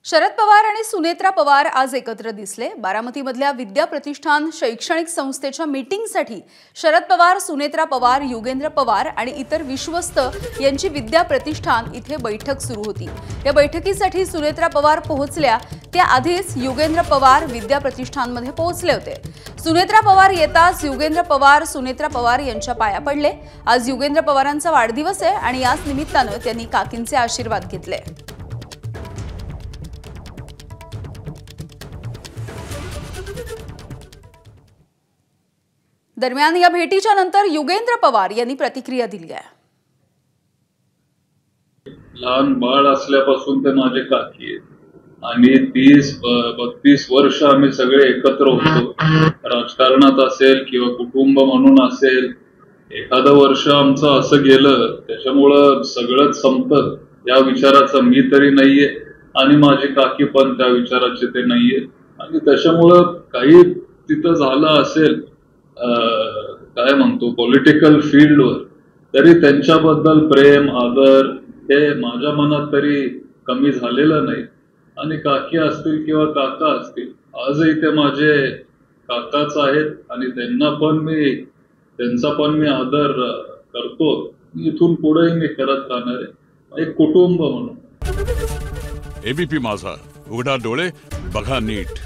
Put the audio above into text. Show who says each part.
Speaker 1: शरद पवार आणि सुनेत्रा पवार आज एकत्र दिसले। बारामतीमधल्या विद्या प्रतिष्ठान शैक्षणिक संस्थेच्या मीटिंगसाठी शरद पवार, सुनेत्रा पवार, युगेंद्र पवार आणि इतर विश्वस्त यांची विद्या प्रतिष्ठान इथे बैठक सुरू होती। या बैठकीसाठी सुनेत्रा पवार पोहोचल्या त्याआधीच युगेंद्र पवार विद्या प्रतिष्ठानमध्ये पोहोचले होते। सुनेत्रा पवार येताच युगेंद्र पवार सुनेत्रा पवार यांच्या पाया पडले। आज युगेंद्र पवारांचा वाढदिवस आहे आणि याच निमित्ताने त्यांनी काकींचे आशीर्वाद घेतले। दरम्यान या भेटीच्या नंतर युगेंद्र पवार यांनी प्रतिक्रिया दिली आहे।
Speaker 2: लहान बाळ असल्यापासून ते माझे काकी आहेत आणि 30-32 वर्ष आम्ही सगळे एकत्र होतो। राजकारणात असेल किंवा कुटुंब म्हणून असेल, एखादं वर्ष आमचं असं गेलं त्याच्यामुळं सगळंच संपतं या विचाराचा मी तरी नाहीये आणि माझी काकी पण त्या विचाराचे ते नाहीये आणि त्याच्यामुळं काही तिथं झालं असेल काय म्हणतो पॉलिटिकल फील्डवर, तरी त्यांच्याबद्दल प्रेम आदर हे माझ्या मनात तरी कमी झालेलं नाही। आणि काकी असतील किंवा काका असतील, आजही ते माझे काकाच आहेत आणि त्यांचा पण मी आदर करतो। इथून पुढेही मी करत राहणार आहे, एक कुटुंब म्हणून।
Speaker 3: एबीपी माझा, उघडा डोळे बघा नीट।